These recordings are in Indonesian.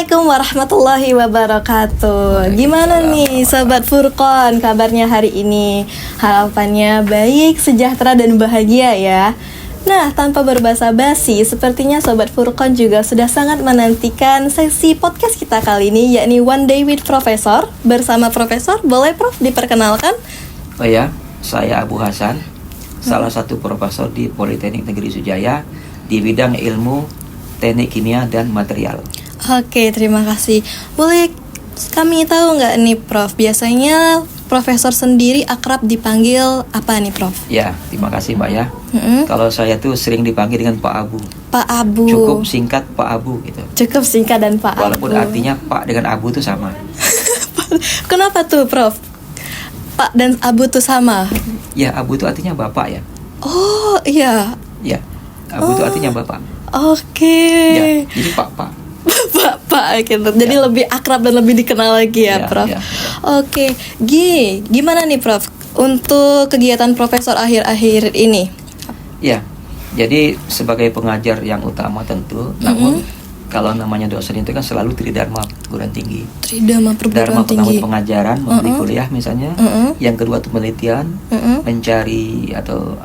Assalamualaikum warahmatullahi wabarakatuh. Gimana nih Sobat Furqon kabarnya hari ini? Harapannya baik, sejahtera dan bahagia ya. Nah, tanpa berbasa-basi, sepertinya Sobat Furqon juga sudah sangat menantikan sesi podcast kita kali ini, yakni One Day with Professor. Bersama Profesor, boleh Prof diperkenalkan? Oh ya, saya Abu Hasan, salah satu profesor di Politeknik Negeri Sujaya di bidang ilmu teknik kimia dan material. Oke, terima kasih. Boleh kami tahu nggak nih Prof, biasanya Profesor sendiri akrab dipanggil apa nih Prof? Ya, terima kasih Mbak ya. Kalau saya tuh sering dipanggil dengan Pak Abu. Pak Abu. Cukup singkat Pak Abu gitu. Cukup singkat dan Pak Walaupun Abu. artinya Pak dengan Abu tuh sama. Kenapa tuh Prof? Pak dan Abu tuh sama? Ya, Abu itu artinya bapak ya. Oh iya. Ya, Abu itu artinya bapak. Oke. Ya, jadi Pak. Pak gitu. Jadi lebih akrab dan lebih dikenal lagi ya, Prof. Ya. Oke. Gimana nih Prof untuk kegiatan Profesor akhir-akhir ini? Ya. Jadi sebagai pengajar yang utama tentu, namun kalau namanya dosen itu kan selalu tridharma perguruan tinggi. Tridharma perguruan Dharma pertama tinggi. pengajaran, memberi kuliah misalnya. Yang kedua itu penelitian, mencari atau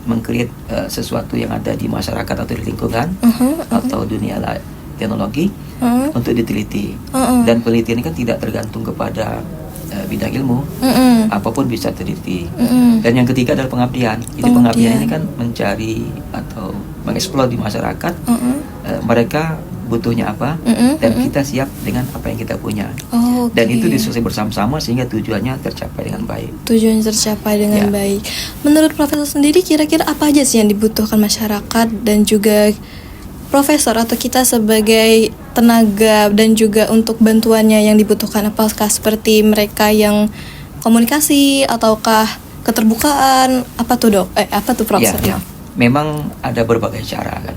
meng-create sesuatu yang ada di masyarakat atau di lingkungan atau dunia teknologi untuk diteliti. Dan penelitian ini kan tidak tergantung kepada bidang ilmu, apapun bisa teliti. Dan yang ketiga adalah pengabdian. Jadi pengabdian ini kan mencari atau mengeksplor di masyarakat, mereka butuhnya apa, dan kita siap dengan apa yang kita punya. Dan itu diskusi bersama-sama sehingga tujuannya tercapai dengan baik. Tujuannya tercapai dengan baik. Menurut Profesor sendiri, kira-kira apa aja sih yang dibutuhkan masyarakat dan juga Profesor atau kita sebagai tenaga dan juga untuk bantuannya yang dibutuhkan? Apakah seperti mereka yang komunikasi ataukah keterbukaan? Apa tuh dok? Apa tuh Profesor? Ya. Memang ada berbagai cara kan.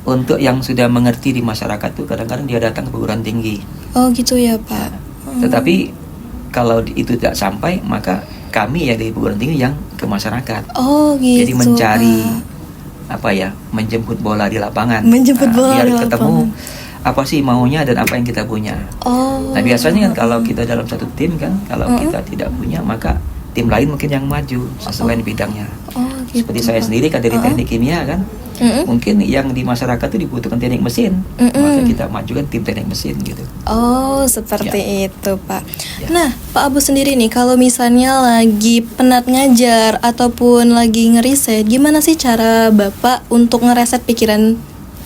Untuk yang sudah mengerti di masyarakat tuh kadang-kadang dia datang ke perguruan tinggi. Oh gitu ya Pak. Tetapi kalau itu tidak sampai, maka kami yang dari perguruan tinggi yang ke masyarakat. Oh gitu. Jadi mencari menjemput bola di lapangan. Menjemput bola biar di ketemu lapangan. apa sih maunya dan apa yang kita punya. Nah biasanya kan kalau kita dalam satu tim kan, kalau kita tidak punya maka tim lain mungkin yang maju sesuai bidangnya. Gitu. Seperti saya sendiri kan dari teknik kimia kan, mungkin yang di masyarakat itu dibutuhkan teknik mesin, maka kita majukan tim teknik mesin gitu. Oh seperti itu Pak. Nah Pak Abu sendiri nih, kalau misalnya lagi penat ngajar ataupun lagi ngeriset, gimana sih cara Bapak untuk ngereset pikiran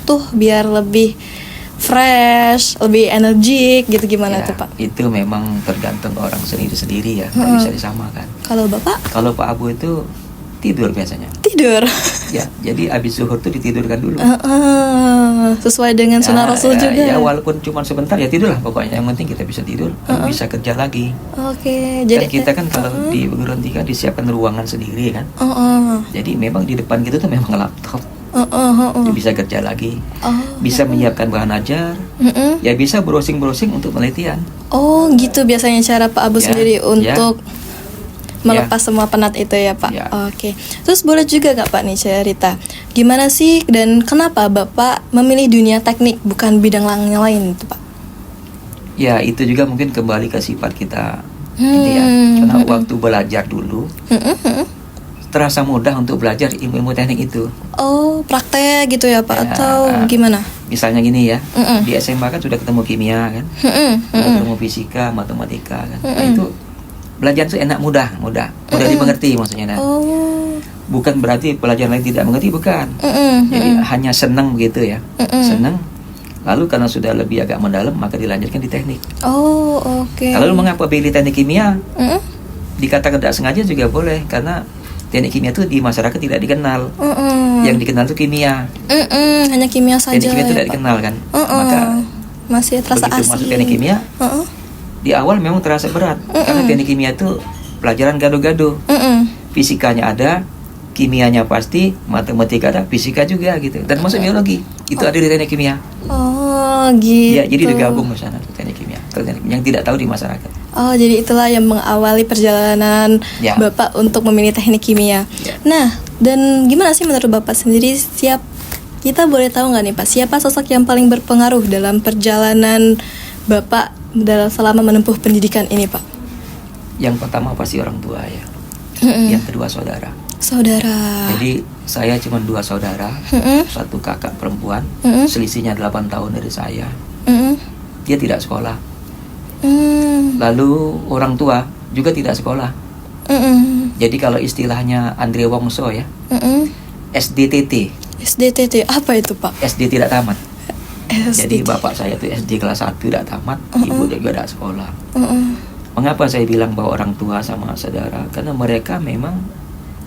tuh biar lebih fresh, lebih energik gitu, gimana tuh Pak? Itu memang tergantung orang sendiri-sendiri ya, nggak bisa disamakan. Kalau Bapak? Kalau Pak Abu itu tidur biasanya. Tidur? Ya, jadi habis zuhur tuh ditidurkan dulu. Sesuai dengan sunnah Rasul juga. Ya, walaupun cuma sebentar ya tidurlah pokoknya. Yang penting kita bisa tidur, bisa kerja lagi. Oke, jadi kita kan kalau di perguruan tinggi kan disiapkan ruangan sendiri kan. Jadi memang di depan gitu tuh memang laptop. Jadi bisa kerja lagi, bisa menyiapkan bahan ajar, ya bisa browsing untuk penelitian. Oh gitu biasanya cara Pak Abu sendiri untuk melepas semua penat itu ya Pak. Oke. Terus boleh juga gak Pak nih cerita gimana sih dan kenapa Bapak memilih dunia teknik bukan bidang yang lain itu Pak? Ya itu juga mungkin kembali ke sifat kita ini ya. Karena waktu belajar dulu terasa mudah untuk belajar ilmu teknik itu. Oh, praktek gitu ya Pak atau gimana? Misalnya gini ya, di SMA kan sudah ketemu kimia kan, sudah ketemu fisika, matematika kan. Nah itu belajar itu enak, mudah dimengerti maksudnya. Bukan berarti pelajaran lain tidak mengerti, bukan. Jadi hanya senang begitu ya, senang. Lalu karena sudah lebih agak mendalam maka dilanjutkan di teknik. Oke. Lalu mengapa pilih teknik kimia? Dikatakan tidak sengaja juga boleh, karena teknik kimia itu di masyarakat tidak dikenal. Yang dikenal itu kimia. Hanya kimia saja. Teknik kimia itu tidak dikenal kan. Maka masih terasa begitu asing. Masuk teknik kimia, di awal memang terasa berat karena teknik kimia itu pelajaran gado-gado. Fisikanya ada, kimianya pasti, matematika ada, fisika juga gitu. Dan masuk biologi itu ada di teknik kimia. Gitu. Ya, jadi digabung ke sana teknik kimia. Yang tidak tahu di masyarakat. Jadi itulah yang mengawali perjalanan Bapak untuk memilih teknik kimia. Nah, dan gimana sih menurut Bapak sendiri kita boleh tahu nggak nih Pak, siapa sosok yang paling berpengaruh dalam perjalanan Bapak dalam selama menempuh pendidikan ini Pak? Yang pertama pasti orang tua ya. Yang kedua saudara. Saudara. Jadi saya cuma 2 saudara, satu kakak perempuan, selisihnya 8 tahun dari saya. Dia tidak sekolah. Lalu orang tua juga tidak sekolah. Jadi kalau istilahnya Andre Wongso ya, SDTT. SDTT apa itu Pak? SD tidak tamat. Jadi SDTT. bapak saya tuh SD kelas 1 tidak tamat, ibu juga tidak sekolah. Mengapa saya bilang bahwa orang tua sama saudara? Karena mereka memang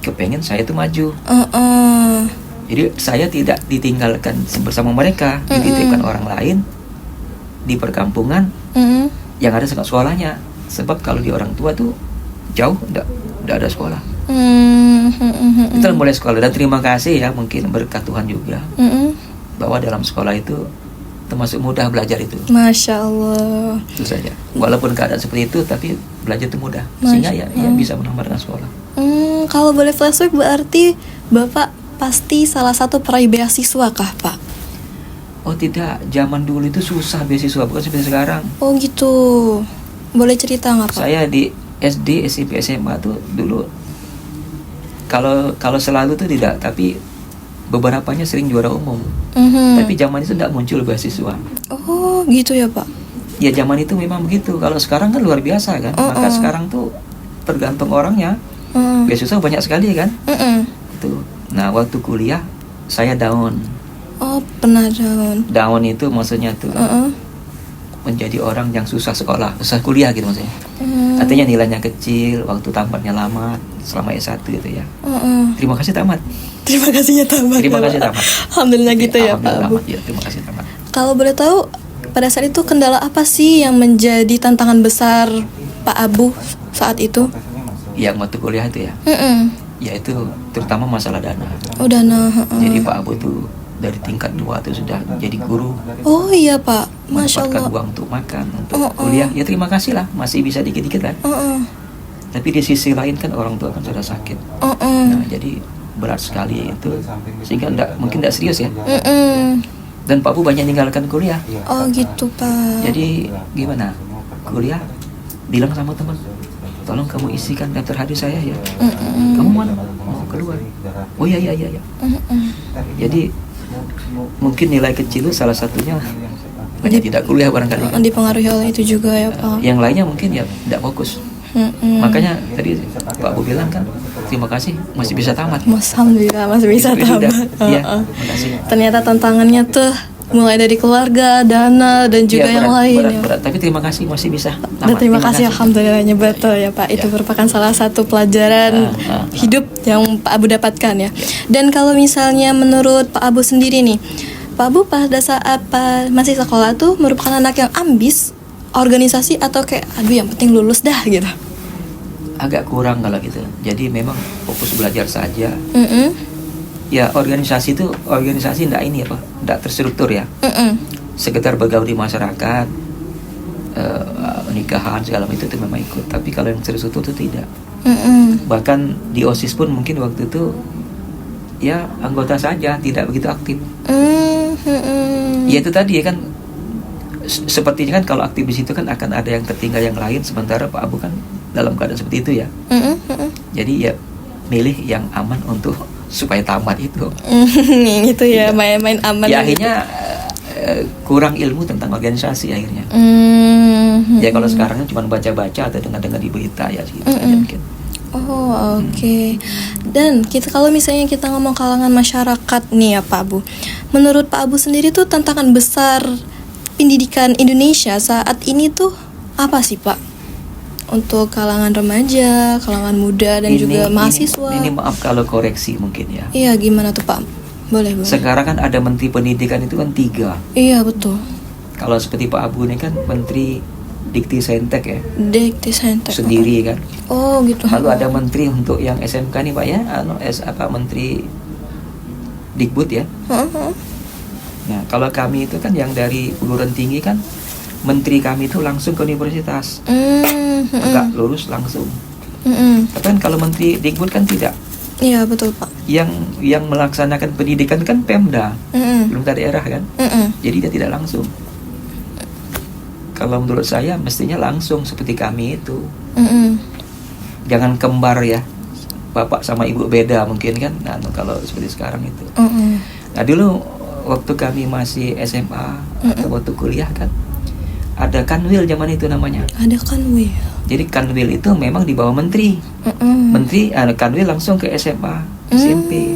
kepengen saya tuh maju. Jadi saya tidak ditinggalkan bersama mereka, dititipkan orang lain di perkampungan yang ada sekolahnya. Sebab kalau di orang tua tuh jauh, tidak ada sekolah. Kita mulai sekolah, dan terima kasih ya, mungkin berkat Tuhan juga bahwa dalam sekolah itu termasuk mudah belajar itu. Masya Allah. Itu saja. Walaupun keadaan seperti itu, tapi belajar itu mudah. Sehingga ya bisa menamatkan sekolah. Kalau boleh flashback berarti Bapak pasti salah satu peraih beasiswa kah Pak? Oh tidak, zaman dulu itu susah beasiswa, bukan seperti sekarang. Oh gitu. Boleh cerita nggak Pak? Saya di SD, SMP, SMA tuh dulu kalau selalu tuh tidak, tapi beberapanya sering juara umum. Tapi zaman itu tidak muncul beasiswa. Oh gitu ya Pak? Ya zaman itu memang begitu. Kalau sekarang kan luar biasa kan. Maka sekarang tuh tergantung orangnya. Beasiswa banyak sekali kan. Itu. Nah waktu kuliah saya down. Oh pernah down. Down itu maksudnya tuh menjadi orang yang susah sekolah, susah kuliah gitu maksudnya. Artinya nilainya kecil, waktu tamatnya lama, selama S1 gitu ya. Terima kasih tamat. Terima kasihnya tamat. Terima kasih tamat. Alhamdulillah gitu ya Pak Abu. Ya, terima kasih tamat. Kalau boleh tahu pada saat itu kendala apa sih yang menjadi tantangan besar Pak Abu saat itu? Yang waktu kuliah itu ya. Yaitu terutama masalah dana. Oh dana. Jadi Pak Abu tuh dari tingkat 2 tuh sudah jadi guru. Oh iya Pak, Masya mendapatkan Allah. uang untuk makan, untuk kuliah. Ya terima kasih lah, masih bisa dikit-dikit kan. Tapi di sisi lain kan orang tua kan sudah sakit. Nah jadi berat sekali itu, sehingga mungkin tidak serius ya. Dan Pak Bu banyak meninggalkan kuliah. Oh gitu Pak. Jadi gimana? Kuliah bilang sama teman, tolong kamu isikan daftar hadis saya ya. Kamu mana? Mau keluar. Oh iya. Jadi mungkin nilai kecil itu salah satunya banyak tidak kuliah barangkali kan. Dipengaruhi oleh itu juga ya Pak. Yang lainnya mungkin ya tidak fokus. Makanya tadi Pak Bu bilang kan, terima kasih masih bisa tamat. Alhamdulillah masih bisa Itu sudah. tamat. Iya, makasih. Ternyata tantangannya tuh mulai dari keluarga, dana, dan juga Ya, yang lain ya. berat. Tapi terima kasih masih bisa tamat. Dan terima kasih alhamdulillahnya betul ya Pak. Itu merupakan salah satu pelajaran hidup yang Pak Abu dapatkan ya. Dan kalau misalnya menurut Pak Abu sendiri nih, Pak Abu pada saat masih sekolah tuh merupakan anak yang ambis, organisasi, atau kayak aduh yang penting lulus dah gitu? Agak kurang kalau gitu. Jadi memang fokus belajar saja. Ya organisasi enggak ini apa? Enggak terstruktur ya. Sekedar bergaul di masyarakat, nikahan segala macam itu memang ikut. Tapi kalau yang terstruktur itu tidak. Bahkan di OSIS pun mungkin waktu itu ya anggota saja, tidak begitu aktif. Ya itu tadi ya kan, sepertinya kan kalau aktif di situ kan akan ada yang tertinggal yang lain, sementara Pak Abu kan dalam keadaan seperti itu ya. Jadi ya milih yang aman untuk supaya tamat itu. Gitu ya, main-main aman. Ya akhirnya kurang ilmu tentang organisasi akhirnya. Ya kalau sekarang cuma baca-baca atau dengar-dengar di berita ya gitu aja mungkin. Oh oke. Dan kalau misalnya kita ngomong kalangan masyarakat nih ya Pak Abu, menurut Pak Abu sendiri tuh tantangan besar pendidikan Indonesia saat ini tuh apa sih Pak? Untuk kalangan remaja, kalangan muda, dan juga mahasiswa. Ini maaf kalau koreksi mungkin ya. Iya gimana tuh Pak? Boleh. Sekarang kan ada Menteri Pendidikan itu kan 3. Iya betul. Kalau seperti Pak Abu ini kan Menteri Dikti Saintek ya. Dikti Saintek. Sendiri kan. Oh gitu. Lalu ada Menteri untuk yang SMK nih Pak ya, Menteri Dikbud ya. Nah kalau kami itu kan yang dari perguruan tinggi kan, Menteri kami itu langsung ke universitas. Enggak lulus langsung. Tapi kan kalau Menteri Dikbud kan tidak. Iya betul Pak. Yang melaksanakan pendidikan kan Pemda, pemerintah daerah kan. Jadi dia tidak langsung. Kalau menurut saya mestinya langsung seperti kami itu. Jangan kembar ya, bapak sama ibu beda mungkin kan. Nah kalau seperti sekarang itu. Nah dulu waktu kami masih SMA atau waktu kuliah kan, ada kanwil zaman itu namanya. Ada kanwil. Jadi kanwil itu memang di bawah menteri. Menteri kanwil langsung ke SMA, SMP.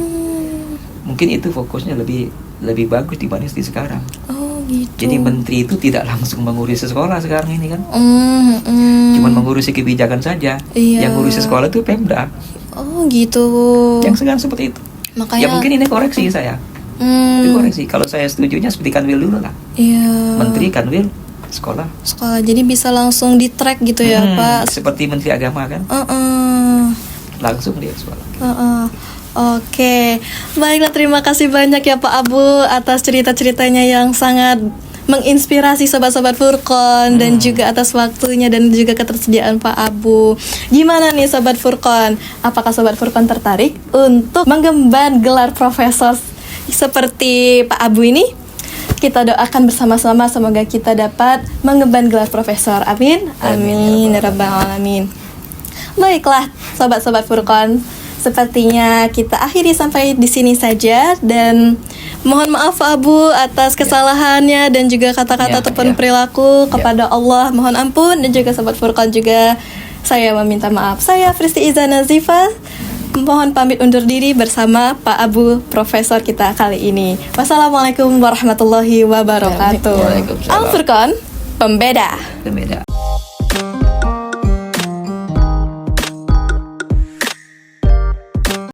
Mungkin itu fokusnya lebih bagus dibanding di sekarang. Oh gitu. Jadi menteri itu tidak langsung mengurusi sekolah sekarang ini kan. Cuman mengurusi kebijakan saja. Iya. Yang ngurusi sekolah itu Pemda. Oh gitu. Yang sekarang seperti itu. Makanya. Ya mungkin ini koreksi saya. Itu koreksi. Kalau saya setujunya seperti kanwil dulu lah. Iya. Menteri kanwil sekolah. Jadi bisa langsung di track gitu ya Pak. Seperti Menteri Agama kan. Langsung dia sekolah. Oke, baiklah, terima kasih banyak ya Pak Abu atas cerita-ceritanya yang sangat menginspirasi sobat-sobat Furqon, dan juga atas waktunya dan juga ketersediaan Pak Abu. Gimana nih sobat Furqon? Apakah sobat Furqon tertarik untuk menggemban gelar profesor seperti Pak Abu ini? Kita doakan bersama-sama semoga kita dapat mengemban gelar profesor. Amin. Amin ya rabbal alamin. Baiklah sobat-sobat Furqon, sepertinya kita akhiri sampai di sini saja, dan mohon maaf Pak Abu atas kesalahannya dan juga kata-kata ataupun perilaku kepada Allah, mohon ampun, dan juga sobat Furqon juga saya meminta maaf. Saya Fristi Iza Nazifa, mohon pamit undur diri bersama Pak Abu Profesor kita kali ini. Wassalamualaikum warahmatullahi wabarakatuh. Waalaikumsalam. Al Furqon, pembeda.